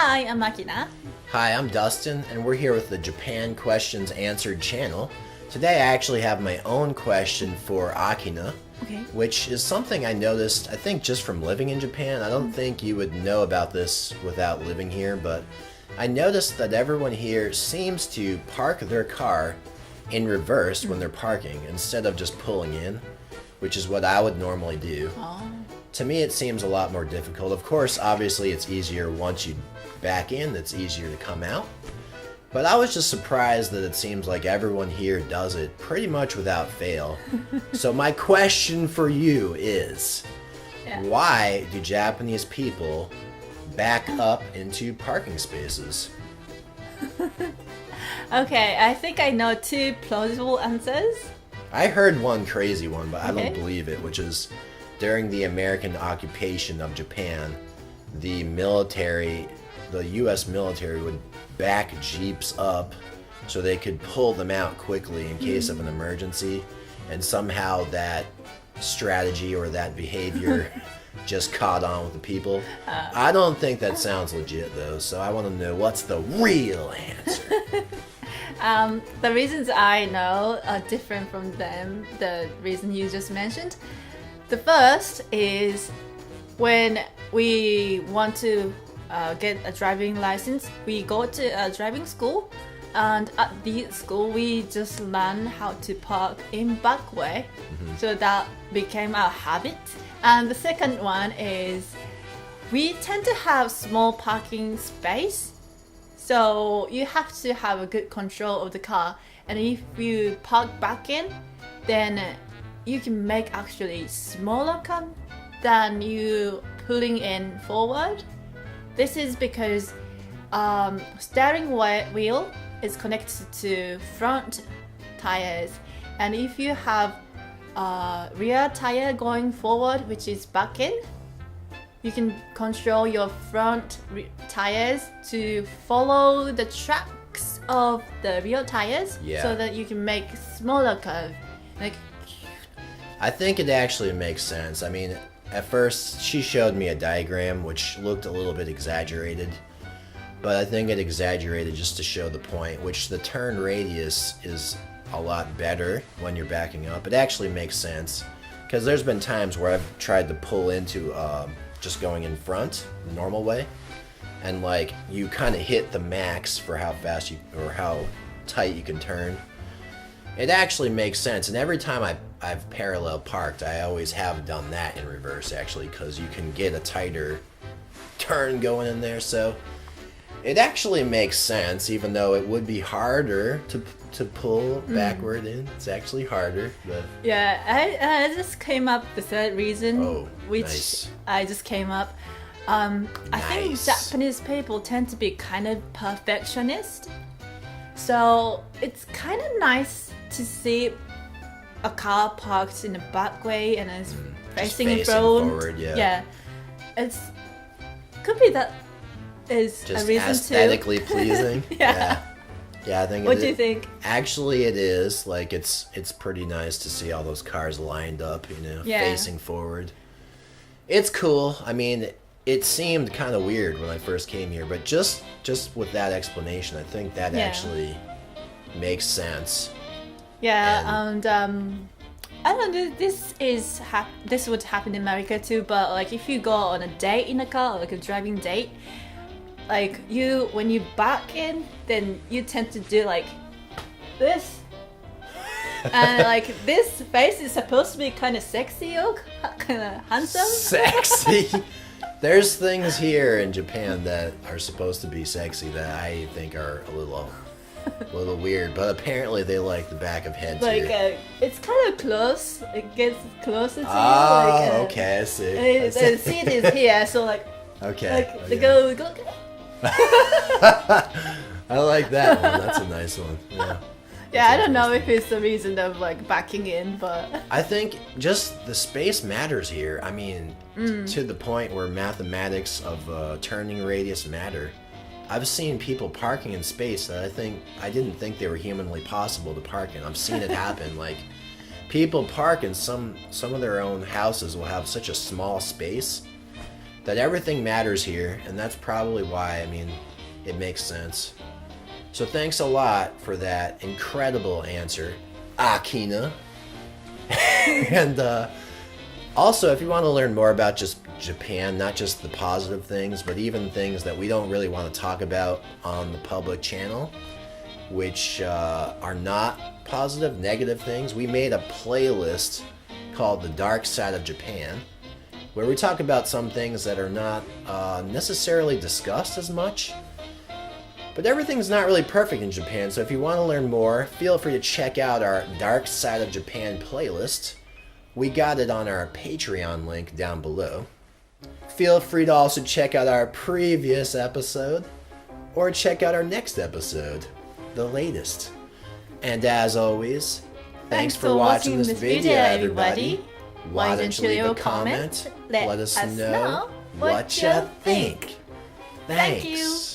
Hi, I'm Akina. Hi, I'm Dustin, and we're here with the Japan Questions Answered channel. Today I actually have my own question for Akina, which is something I noticed, I think, just from living in Japan. I don't think you would know about this without living here, but I noticed that everyone here seems to park their car in reverse when they're parking instead of just pulling in, which is what I would normally do. To me, it seems a lot more difficult. Of course, obviously, it's easier once you back in, it's easier to come out. But I was just surprised that it seems like everyone here does it pretty much without fail. So my question for you is, why do Japanese people back up into parking spaces? Okay, I think I know two plausible answers. I heard one crazy one, but I don't believe it, which is during the American occupation of Japan, the US military would back jeeps up so they could pull them out quickly in case of an emergency, and somehow that strategy or that behavior just caught on with the people. I don't think that sounds legit though, so I want to know what's the real answer. The reasons I know are different from them, the reason you just mentioned. The first is when we want to get a driving license, we go to a driving school, and at the school we just learn how to park in back way. So that became our habit. And the second one is we tend to have small parking space, so you have to have a good control of the car, and if you park back in, then you can make actually smaller car than you pulling in forward. This is because steering wheel is connected to front tires, and if you have rear tire going forward, which is back in, you can control your front tires to follow the tracks of the rear tires, so that you can make smaller curve. Like, I think it actually makes sense. I mean, at first she showed me a diagram which looked a little bit exaggerated, but I think it exaggerated just to show the point, which the turn radius is a lot better when you're backing up. It actually makes sense, because there's been times where I've tried to pull into just going in front the normal way, and like you kind of hit the max for how fast you or how tight you can turn. It actually makes sense, and every time I've parallel parked, I always have done that in reverse actually, because you can get a tighter turn going in there. So it actually makes sense, even though it would be harder to pull backward in. It's actually harder, but I just came up the third reason, which nice. I just came up. I think Japanese people tend to be kind of perfectionist, so it's kind of nice to see a car parked in the back way and it's facing in front. Forward, it's could be that is just a reason aesthetically too. pleasing. Yeah, I think. What do you think? Actually, it is. Like, it's pretty nice to see all those cars lined up, facing forward. It's cool. I mean, it seemed kind of weird when I first came here, but just with that explanation, I think that actually makes sense. And I don't know, this would happen in America too, but like if you go on a date in a car, like a driving date, like when you back in, then you tend to do like this. And like this face is supposed to be kind of sexy or kind of handsome. Sexy? There's things here in Japan that are supposed to be sexy that I think are a little weird, but apparently they like the back of heads here. It's kind of close. It gets closer to you. you. Okay, I see. The seat is here, so like. Okay. Go. I like that one. That's a nice one. Yeah. I don't know if it's the reason of like backing in, but I think just the space matters here. I mean, to the point where mathematics of turning radius matter. I've seen people parking in space that I didn't think they were humanly possible to park in. I've seen it happen. Like, people park in some of their own houses will have such a small space that everything matters here, and that's probably why, I mean, it makes sense. So thanks a lot for that incredible answer, Akina. And also, if you want to learn more about just Japan, not just the positive things, but even things that we don't really want to talk about on the public channel, which are not positive, negative things, we made a playlist called The Dark Side of Japan, where we talk about some things that are not necessarily discussed as much. But everything's not really perfect in Japan, so if you want to learn more, feel free to check out our Dark Side of Japan playlist. We got it on our Patreon link down below. Feel free to also check out our previous episode, or check out our next episode, the latest. And as always, thanks for watching this video, everybody. Why don't you leave a comment? Let us know what you think. Thanks.